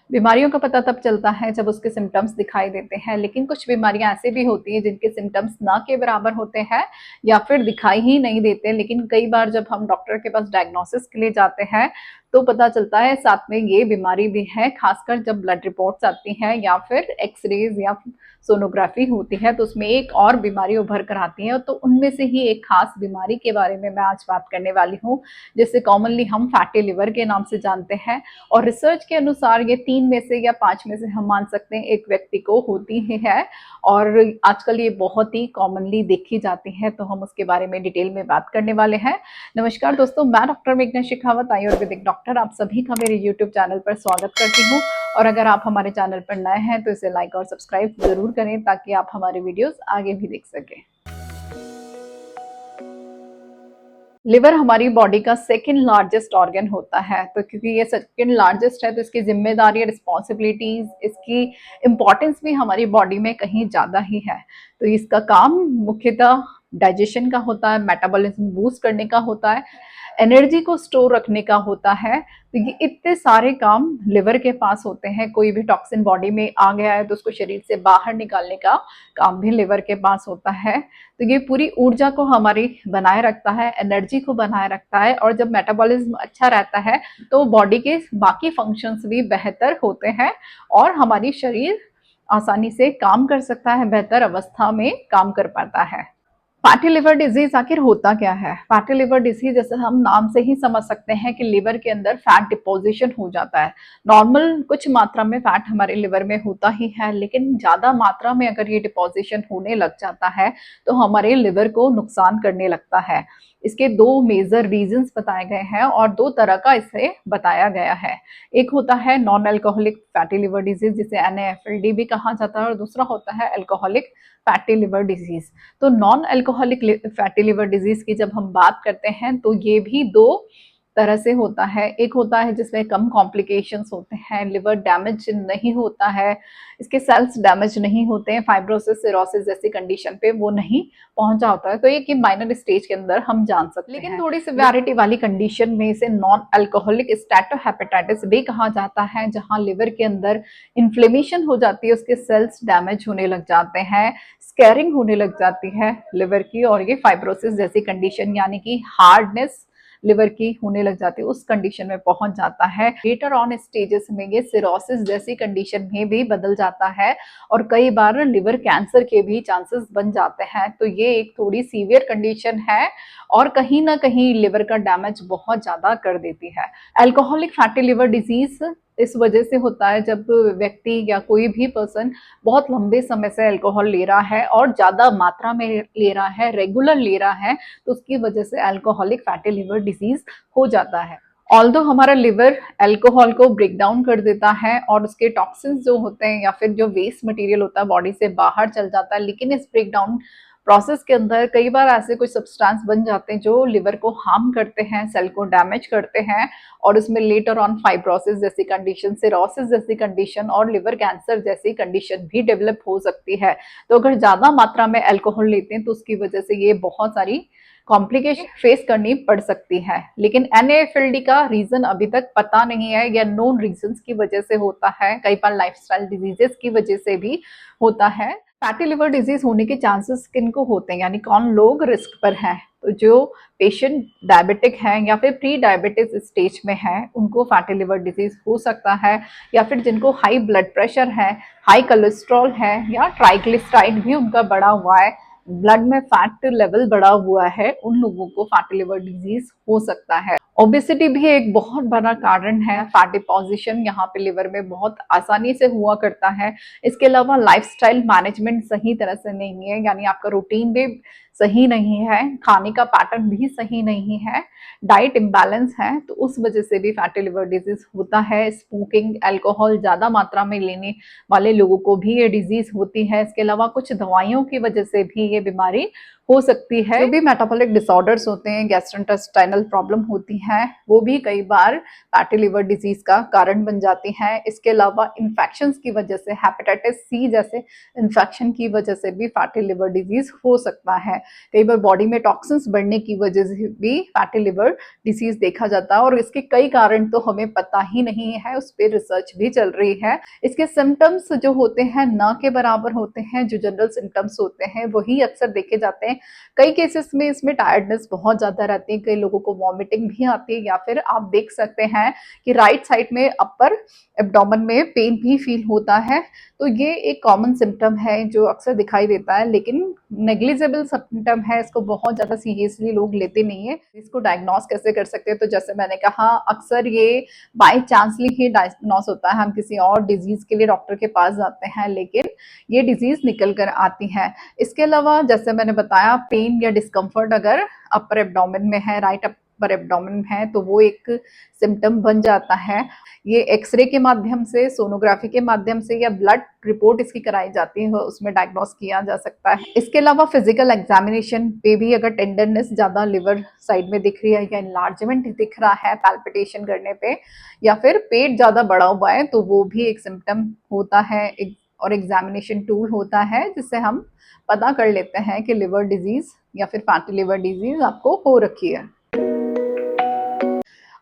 बीमारियों का पता तब चलता है जब उसके सिम्टम्स दिखाई देते हैं, लेकिन कुछ बीमारियां ऐसे भी होती हैं जिनके सिम्टम्स ना के बराबर होते हैं या फिर दिखाई ही नहीं देते। लेकिन कई बार जब हम डॉक्टर के पास डायग्नोसिस के लिए जाते हैं तो पता चलता है साथ में ये बीमारी भी है। खासकर जब ब्लड रिपोर्ट्स आती हैं या फिर एक्सरेज या सोनोग्राफी होती है तो उसमें एक और बीमारी उभर कर आती है। तो उनमें से ही एक खास बीमारी के बारे में मैं आज बात करने वाली हूँ, जिसे कॉमनली हम फैटी लिवर के नाम से जानते हैं। और रिसर्च के अनुसार ये 3 में से या 5 में से हम मान सकते हैं एक व्यक्ति को होती ही है। और आजकल ये बहुत ही कॉमनली देखी जाती है, तो हम उसके बारे में डिटेल में बात करने वाले हैं। नमस्कार दोस्तों, मैं डॉक्टर मेघना शेखावत, आयुर्वेदिक डॉक्टर, आप सभी का मेरे यूट्यूब चैनल पर स्वागत करती हूँ। और अगर आप हमारे चैनल पर नए हैं तो इसे लाइक और सब्सक्राइब जरूर करें ताकि आप हमारे वीडियोस आगे भी देख सकें। लिवर हमारी बॉडी का सेकंड लार्जेस्ट ऑर्गन होता है। तो क्योंकि ये सेकंड लार्जेस्ट है तो इसकी जिम्मेदारी, रिस्पॉन्सिबिलिटीज, इसकी इम्पोर्टेंस भी हमारी बॉडी में कहीं ज्यादा ही है। तो इसका काम मुख्यतः डाइजेशन का होता है, मेटाबॉलिज्म बूस्ट करने का होता है, एनर्जी को स्टोर रखने का होता है। तो ये इतने सारे काम लिवर के पास होते हैं। कोई भी टॉक्सिन बॉडी में आ गया है तो उसको शरीर से बाहर निकालने का काम भी लिवर के पास होता है। तो ये पूरी ऊर्जा को हमारी बनाए रखता है, एनर्जी को बनाए रखता है। और जब मेटाबॉलिज्म अच्छा रहता है तो बॉडी के बाकी फंक्शंस भी बेहतर होते हैं और हमारी शरीर आसानी से काम कर सकता है, बेहतर अवस्था में काम कर पाता है। फैटी लिवर डिजीज आखिर होता क्या है? फैटी लिवर डिजीज जैसे हम नाम से ही समझ सकते हैं कि लिवर के अंदर फैट डिपोजिशन हो जाता है। नॉर्मल कुछ मात्रा में फैट हमारे लिवर में होता ही है, लेकिन ज्यादा मात्रा में अगर ये डिपोजिशन होने लग जाता है तो हमारे लिवर को नुकसान करने लगता है। इसके दो मेजर रीजंस बताए गए हैं और दो तरह का इसे बताया गया है। एक होता है non alcoholic fatty liver disease, जिसे NAFLD भी कहा जाता है, और दूसरा होता है अल्कोहलिक फैटी लिवर डिजीज। तो non alcoholic fatty liver disease की जब हम बात करते हैं तो ये भी दो तरह से होता है। एक होता है जिसमें कम कॉम्प्लिकेशंस होते हैं, लिवर डैमेज नहीं होता है, इसके सेल्स डैमेज नहीं होते हैं, फाइब्रोसिस, सिरोसिस जैसी कंडीशन पे वो नहीं पहुंचा होता है। तो ये कि माइनर स्टेज के अंदर हम जान सकते हैं। लेकिन थोड़ी सिवियरिटी वाली कंडीशन में इसे नॉन अल्कोहलिक स्टेटोहेपेटाइटिस भी कहा जाता है, जहां लिवर के अंदर इन्फ्लेमेशन हो जाती है, उसके सेल्स डैमेज होने लग जाते हैं, स्कैरिंग होने लग जाती है लिवर की, और ये फाइब्रोसिस जैसी कंडीशन यानी कि हार्डनेस लिवर की होने लग जाती है, उस कंडीशन में पहुंच जाता है। लेटर ऑन स्टेजेस में ये सिरोसिस जैसी कंडीशन में भी बदल जाता है और कई बार लिवर कैंसर के भी चांसेस बन जाते हैं। तो ये एक थोड़ी सीवियर कंडीशन है और कहीं ना कहीं लिवर का डैमेज बहुत ज्यादा कर देती है। अल्कोहलिक फैटी लिवर डिजीज इस वजह से होता है जब व्यक्ति या कोई भी पर्सन बहुत लंबे समय से अल्कोहल ले रहा है और ज्यादा मात्रा में ले रहा है, रेगुलर ले रहा है, तो उसकी वजह से अल्कोहलिक फैटी लिवर डिजीज हो जाता है। ऑल्दो हमारा लिवर अल्कोहल को ब्रेक डाउन कर देता है और उसके टॉक्सिन्स जो होते हैं या फिर जो वेस्ट मटेरियल होता है बॉडी से बाहर चल जाता है, लेकिन इस ब्रेक डाउन प्रोसेस के अंदर कई बार ऐसे कुछ सब्सटेंस बन जाते हैं जो लिवर को हार्म करते हैं, सेल को डैमेज करते हैं और उसमें लेटर ऑन फाइब्रोसिस जैसी कंडीशन, सिरोसिस जैसी कंडीशन और लिवर कैंसर जैसी कंडीशन भी डेवलप हो सकती है। तो अगर ज्यादा मात्रा में अल्कोहल लेते हैं तो उसकी वजह से ये बहुत सारी कॉम्प्लिकेशन फेस करनी पड़ सकती है। लेकिन NAFLD का रीजन अभी तक पता नहीं है, या नोन रीजंस की वजह से होता है, कई बार लाइफस्टाइल डिजीजेस की वजह से भी होता है। फैटी लिवर डिजीज होने के चांसेस किनको होते हैं, यानी कौन लोग रिस्क पर हैं? तो जो पेशेंट डायबिटिक हैं या फिर प्री डायबिटिस स्टेज में है उनको फैटी लिवर डिजीज हो सकता है, या फिर जिनको हाई ब्लड प्रेशर है, हाई कोलेस्ट्रॉल है, या ट्राइग्लिसराइड भी उनका बढ़ा हुआ है, ब्लड में फैट लेवल बढ़ा हुआ है, उन लोगों को फैटी लिवर डिजीज हो सकता है। ओबेसिटी भी एक बहुत बड़ा कारण है। फैट डिपोजिशन यहाँ पे लिवर में बहुत आसानी से हुआ करता है। इसके अलावा लाइफस्टाइल मैनेजमेंट सही तरह से नहीं है, यानी आपका रूटीन भी सही नहीं है, खाने का पैटर्न भी सही नहीं है, डाइट इम्बैलेंस है, तो उस वजह से भी फैटी लिवर डिजीज होता है। स्मोकिंग, अल्कोहल ज्यादा मात्रा में लेने वाले लोगों को भी ये डिजीज होती है। इसके अलावा कुछ दवाइयों की वजह से भी ये बीमारी हो सकती है। जो भी मेटाबॉलिक डिसऑर्डर्स होते हैं, गैस्ट्रोइंटेस्टाइनल प्रॉब्लम होती हैं, वो भी कई बार फैटी लिवर डिजीज का कारण बन जाती हैं। इसके अलावा इन्फेक्शंस की वजह से, हेपेटाइटिस सी जैसे इन्फेक्शन की वजह से भी फैटी लिवर डिजीज हो सकता है। कई बार बॉडी में टॉक्सिन्स बढ़ने की वजह से भी फैटी लिवर डिजीज देखा जाता है, और इसके कई कारण तो हमें पता ही नहीं है, उस पर रिसर्च भी चल रही है। इसके सिम्टम्स जो होते हैं ना के बराबर होते हैं, जो जनरल सिम्टम्स होते हैं वही अक्सर देखे जाते हैं। कई केसेस में इसमें टायर्डनेस बहुत ज्यादा रहती है, कई लोगों को वॉमिटिंग भी आती है, या फिर आप देख सकते हैं कि राइट साइड में अपर एब्डोमेन में पेन भी फील होता है। तो ये एक कॉमन सिम्टम है जो अक्सर दिखाई देता है, लेकिन नेग्लिजिबल सिम्टम है, इसको बहुत ज्यादा सीरियसली लोग लेते नहीं है। इसको डायग्नोस कैसे कर सकते हैं? तो जैसे मैंने कहा, अक्सर ये बाय चांसली ही डायग्नोस होता है, हम किसी और डिजीज के लिए डॉक्टर के पास जाते हैं, लेकिन ये डिजीज निकल कर आती है। इसके अलावा जैसे मैंने बताया, पेन या डिस्कम्फर्ट अगर अपर एब्डोमेन में है, राइट अपर एब्डोमेन है, तो वो एक सिम्टम बन जाता है। ये एक्सरे के माध्यम से, सोनोग्राफी के माध्यम से, या ब्लड रिपोर्ट इसकी कराई जाती है, उसमें डायग्नोस किया जा सकता है। इसके अलावा फिजिकल एग्जामिनेशन पे भी अगर टेंडरनेस ज्यादा लिवर साइड में दिख रही है, या इनलार्जमेंट दिख रहा है पैल्पिटेशन करने पे, या फिर पेट ज्यादा बड़ा हुआ है, तो वो भी एक सिम्टम होता है, और एग्जामिनेशन टूल होता है जिससे हम पता कर लेते हैं कि लिवर डिजीज या फिर फैटी लिवर डिजीज आपको हो रखी है।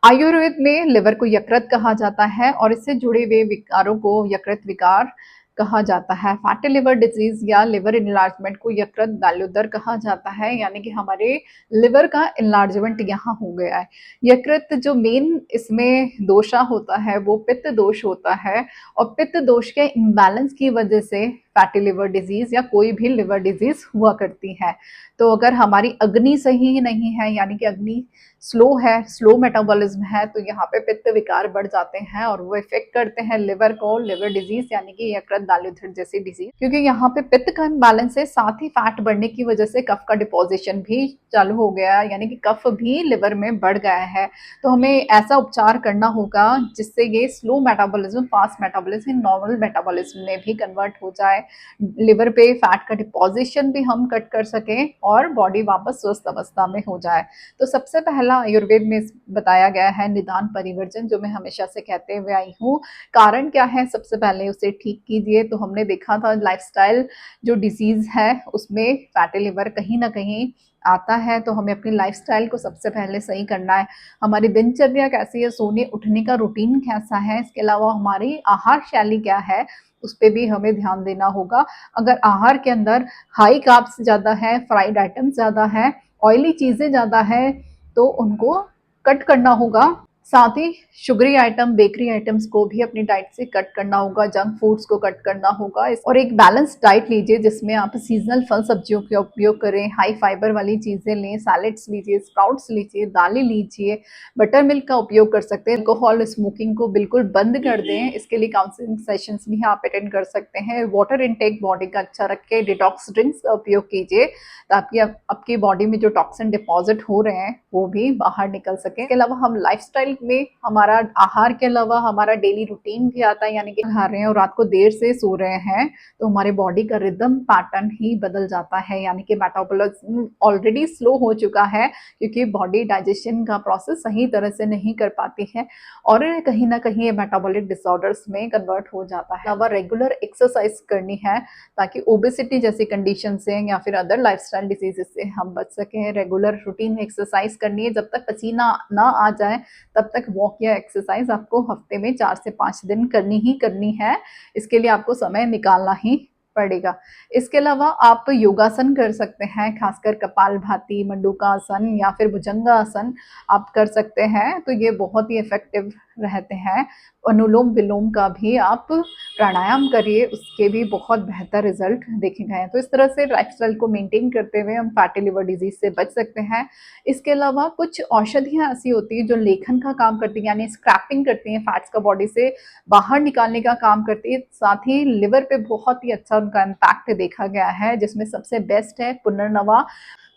आयुर्वेद में लिवर को यकृत कहा जाता है, और इससे जुड़े हुए विकारों को यकृत विकार कहा जाता है। फैटी लिवर डिजीज या लिवर इनलार्जमेंट को यकृत दाल्योदर कहा जाता है, यानी कि हमारे लिवर का इनलार्जमेंट यहाँ हो गया है। यकृत जो मेन इसमें दोषा होता है वो पित्त दोष होता है, और पित्त दोष के इम्बैलेंस की वजह से फैटी लिवर डिजीज या कोई भी लिवर डिजीज हुआ करती है। तो अगर हमारी अग्नि सही नहीं है, यानी कि अग्नि स्लो है, स्लो मेटाबॉलिज्म है, तो यहाँ पे पित्त विकार बढ़ जाते हैं, और वो इफेक्ट करते हैं लिवर को, लिवर डिजीज यानी कि यकृत दाल्योदर जैसी डिजीज। क्योंकि यहाँ पे पित्त का इम्बैलेंस है, साथ ही फैट बढ़ने की वजह से कफ का डिपोजिशन भी चालू हो गया, यानी कि कफ भी लिवर में बढ़ गया है। तो हमें ऐसा उपचार करना होगा जिससे ये slow metabolism fast metabolism normal metabolism में भी कन्वर्ट हो जाए, लिवर पे फैट का डिपोजिशन भी हम कट कर सकें, और बॉडी वापस स्वस्थ अवस्था में हो जाए। तो सबसे पहला आयुर्वेद में बताया गया है निदान परिवर्जन, जो मैं हमेशा से कहते हुए आई हूँ। कारण क्या है? सबसे पहले उसे ठीक कीजिए। तो हमने देखा था लाइफस्टाइल जो डिजीज है उसमें फैटी लिवर कहीं ना कहीं आता है, तो हमें अपनी लाइफस्टाइल को सबसे पहले सही करना है। हमारी दिनचर्या कैसी है, सोने उठने का रूटीन कैसा है, इसके अलावा हमारी आहार शैली क्या है, उस पर भी हमें ध्यान देना होगा। अगर आहार के अंदर हाई कार्ब्स ज़्यादा है, फ्राइड आइटम्स ज़्यादा है, ऑयली चीज़ें ज़्यादा है, तो उनको कट करना होगा। साथ ही शुगरी आइटम, बेकरी आइटम्स को भी अपनी डाइट से कट करना होगा, जंक फूड्स को कट करना होगा, और एक बैलेंस डाइट लीजिए जिसमें आप सीजनल फल सब्जियों का उपयोग करें, हाई फाइबर वाली चीज़ें लें, सैलेड्स लीजिए, स्प्राउट्स लीजिए, दालें लीजिए, बटर मिल्क का उपयोग कर सकते हैं। अल्कोहल, स्मोकिंग को बिल्कुल बंद कर दें। इसके लिए काउंसलिंग सेशंस भी आप अटेंड कर सकते हैं। वाटर इनटेक बॉडी का अच्छा रखें, डिटॉक्स ड्रिंक्स का उपयोग कीजिए ताकि आपकी बॉडी में जो टॉक्सिन डिपॉजिट हो रहे हैं वो भी बाहर निकल सके। इसके अलावा हम लाइफस्टाइल में हमारा आहार के अलावा हमारा डेली रूटीन भी आता है, यानी कि खा रहे हैं और रात को देर से सो रहे हैं, तो हमारे बॉडी का रिदम पैटर्न ही बदल जाता है, यानी कि मेटाबॉलिज्म ऑलरेडी स्लो हो चुका है, क्योंकि बॉडी डाइजेशन का प्रोसेस सही तरह से नहीं कर पाती है, और कहीं ना कहीं ये मेटाबॉलिक डिसऑर्डर्स में कन्वर्ट हो जाता है। अलावा रेगुलर एक्सरसाइज करनी है ताकि ओबेसिटी जैसी कंडीशन से या फिर अदर लाइफस्टाइल डिजीजेस से हम बच सकें। रेगुलर रूटीन में एक्सरसाइज करनी है, जब तक पसीना ना आ जाए तब तक वॉक या एक्सरसाइज आपको हफ्ते में 4 से 5 दिन करनी ही करनी है। इसके लिए आपको समय निकालना ही पड़ेगा। इसके अलावा आप योगासन कर सकते हैं, खासकर कपालभाति, मंडूकासन या फिर भुजंगासन आप कर सकते हैं, तो ये बहुत ही इफेक्टिव रहते हैं। अनुलोम विलोम का भी आप प्राणायाम करिए, उसके भी बहुत बेहतर रिजल्ट देखे गए हैं। तो इस तरह से लाइफस्टाइल को मेंटेन करते हुए हम फैटी लिवर डिजीज से बच सकते हैं। इसके अलावा कुछ औषधियाँ ऐसी होती हैं जो लेखन का काम करती हैं, यानी स्क्रैपिंग करती हैं, फैट्स का बॉडी से बाहर निकालने का काम करती है। साथ ही लिवर पे बहुत ही अच्छा उनका इम्पैक्ट देखा गया है, जिसमें सबसे बेस्ट है पुनर्नवा।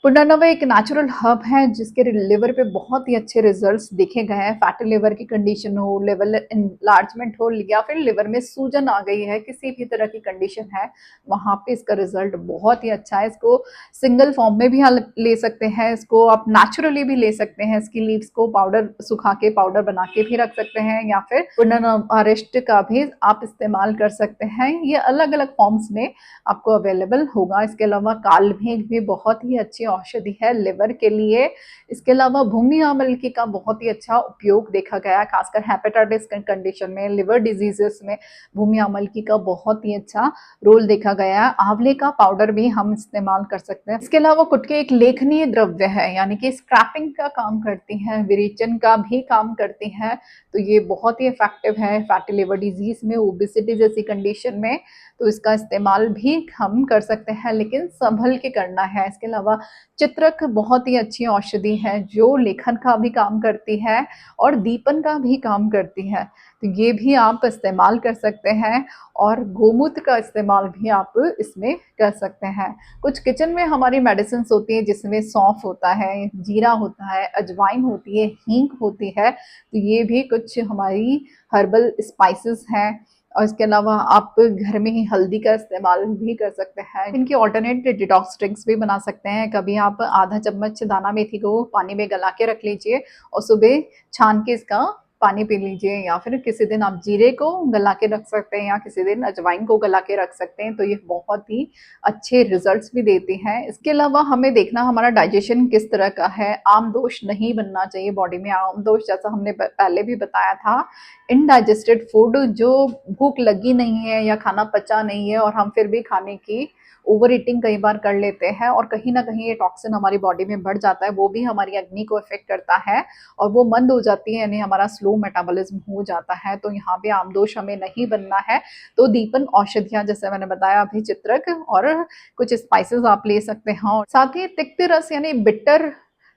पुनर्नवा एक नेचुरल हब है जिसके लिवर पे बहुत ही अच्छे रिजल्ट्स देखे गए हैं। फैटी लिवर की कंडीशन हो, लिवर एनलार्जमेंट हो या फिर लिवर में सूजन आ गई है, किसी भी तरह की कंडीशन है, वहाँ पे इसका रिजल्ट बहुत ही अच्छा है। इसको सिंगल फॉर्म में भी आप ले सकते हैं, इसको आप नेचुरली भी ले सकते हैं। इसकी लीव्स को पाउडर सुखा के पाउडर बना के भी रख सकते हैं या फिर पुनर्नवारिष्ट का भी आप इस्तेमाल कर सकते हैं। ये अलग अलग फॉर्म्स में आपको अवेलेबल होगा। इसके अलावा काल मेघ भी बहुत ही अच्छी औषधि है लिवर के लिए। इसके अलावा भूमि अमलकी का बहुत ही अच्छा उपयोग देखा गया है, खासकर हेपेटाइटिस कंडीशन में, लिवर डिजीजेस में भूमि अमलकी का बहुत ही अच्छा रोल देखा गया है। आंवले का पाउडर भी हम इस्तेमाल कर सकते हैं। इसके अलावा गुटके एक लेखनीय द्रव्य है, यानी कि स्क्रैपिंग का काम करती है, विरेचन का भी काम करती है, तो ये बहुत ही इफेक्टिव है फैटी लिवर डिजीज में, ओबेसिटी जैसी कंडीशन में। तो इसका इस्तेमाल भी हम कर सकते हैं, लेकिन संभल के करना है। इसके अलावा चित्रक बहुत ही अच्छी औषधि है जो लेखन का भी काम करती है और दीपन का भी काम करती है, तो ये भी आप इस्तेमाल कर सकते हैं। और गोमूत्र का इस्तेमाल भी आप इसमें कर सकते हैं। कुछ किचन में हमारी मेडिसिन होती है जिसमें सौंफ होता है, जीरा होता है, अजवाइन होती है, हींग होती है, तो ये भी कुछ हमारी हर्बल स्पाइसेस हैं। और इसके अलावा आप घर में ही हल्दी का इस्तेमाल भी कर सकते हैं। इनकी ऑल्टरनेट डिटॉक्स ड्रिंक्स भी बना सकते हैं। कभी आप आधा चम्मच दाना मेथी को पानी में गला के रख लीजिए और सुबह छान के इसका पानी पी लीजिए, या फिर किसी दिन आप जीरे को गला के रख सकते हैं या किसी दिन अजवाइन को गला के रख सकते हैं, तो ये बहुत ही अच्छे रिजल्ट्स भी देती हैं। इसके अलावा हमें देखना हमारा डाइजेशन किस तरह का है। आम दोष नहीं बनना चाहिए बॉडी में। आम दोष जैसा हमने पहले भी बताया था, इनडाइजेस्टेड फूड, जो भूख लगी नहीं है या खाना पचा नहीं है और हम फिर भी खाने की ओवर ईटिंग कई बार कर लेते हैं और कहीं ना कहीं ये टॉक्सिन हमारी बॉडी में बढ़ जाता है, वो भी हमारी अग्नि को इफेक्ट करता है और वो मंद हो जाती है, यानी हमारा स्लो मेटाबॉलिज्म हो जाता है। तो यहाँ पे आमदोष हमें नहीं बनना है। तो दीपन औषधियाँ जैसे मैंने बताया अभी, चित्रक और कुछ स्पाइसेस आप ले सकते हैं। और साथ ही तिक्त रस यानी बिटर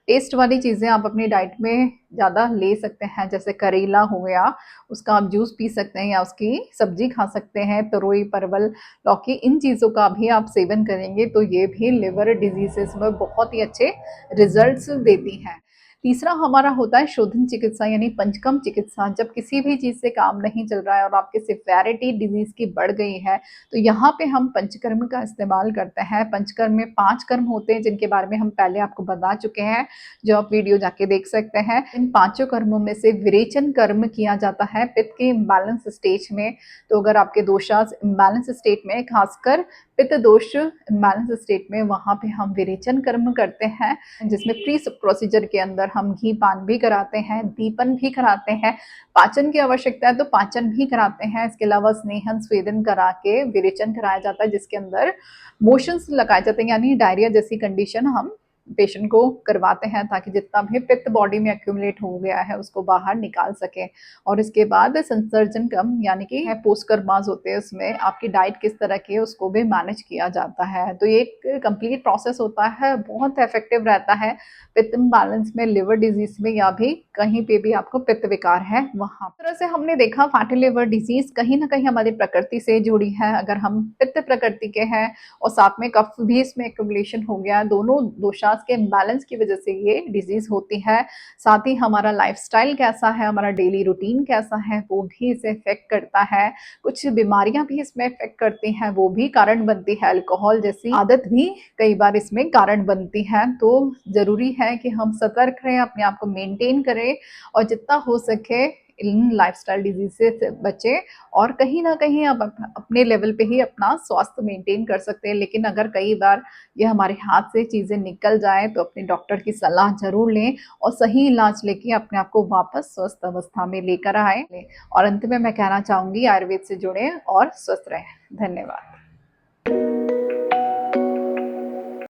टेस्ट वाली चीज़ें आप अपनी डाइट में ज़्यादा ले सकते हैं। जैसे करेला हो गया, उसका आप जूस पी सकते हैं या उसकी सब्जी खा सकते हैं। तरोई, परवल, लौकी, इन चीज़ों का भी आप सेवन करेंगे तो ये भी लिवर डिजीजेस में बहुत ही अच्छे रिजल्ट्स देती हैं। तीसरा हमारा होता है शोधन चिकित्सा यानी पंचकर्म चिकित्सा। जब किसी भी चीज़ से काम नहीं चल रहा है और आपकी सिवेरिटी डिजीज की बढ़ गई है, तो यहाँ पे हम पंचकर्म का इस्तेमाल करते हैं। पंचकर्म में 5 कर्म होते हैं जिनके बारे में हम पहले आपको बता चुके हैं, जो आप वीडियो जाके देख सकते हैं। इन 5 कर्मों में से विरेचन कर्म किया जाता है पित्त के इम्बैलेंस स्टेज में। तो अगर आपके दोषास इम्बैलेंस स्टेट में, खासकर पित्त दोष इम्बैलेंस स्टेट में, वहाँ पे हम विरेचन कर्म करते हैं, जिसमें प्री प्रोसीजर के अंदर हम घी पान भी कराते हैं, दीपन भी कराते हैं, पाचन की आवश्यकता है तो पाचन भी कराते हैं। इसके अलावा स्नेहन स्वेदन करा के विरेचन कराया जाता है, जिसके अंदर मोशंस लगाए जाते हैं, यानी डायरिया जैसी कंडीशन हम पेशेंट को करवाते हैं ताकि जितना भी पित्त बॉडी में एक्यूमुलेट हो गया है उसको बाहर निकाल सके। और इसके बाद संसर्जन कम यानी कि पोस्ट कर्मास होते हैं, उसमें आपकी डाइट किस तरह की है उसको भी मैनेज किया जाता है। तो ये एक कंप्लीट प्रोसेस होता है, बहुत इफेक्टिव रहता है पित्त बैलेंस में, लिवर डिजीज में, या भी कहीं पे भी आपको पित्त विकार है वहां। इस तरह से हमने देखा फैटी लिवर डिजीज कहीं ना कहीं हमारी प्रकृति से जुड़ी है। अगर हम पित्त प्रकृति के हैं और साथ में कफ भी इसमें एक्यूमुलेशन हो गया, दोनों दोषास के इम्बैलेंस की वजह से ये डिजीज होती है। साथ ही हमारा लाइफस्टाइल कैसा है, हमारा डेली रूटीन कैसा है, वो भी इसे इफेक्ट करता है। कुछ बीमारियां भी इसमें इफेक्ट करती हैं, वो भी कारण बनती है। अल्कोहल जैसी आदत भी कई बार इसमें कारण बनती है। तो जरूरी है कि हम सतर्क रहें, अपने आप को मेंटेन करें और जितना हो सके इन लाइफस्टाइल डिजीज से बचें। और कहीं ना कहीं आप अपने लेवल पे ही अपना स्वास्थ्य मेंटेन कर सकते हैं। लेकिन अगर कई बार ये हमारे हाथ से चीज़ें निकल जाए तो अपने डॉक्टर की सलाह जरूर लें और सही इलाज लेके अपने आप को वापस स्वस्थ अवस्था में लेकर आए। और अंत में मैं कहना चाहूँगी, आयुर्वेद से जुड़े और स्वस्थ रहें। धन्यवाद।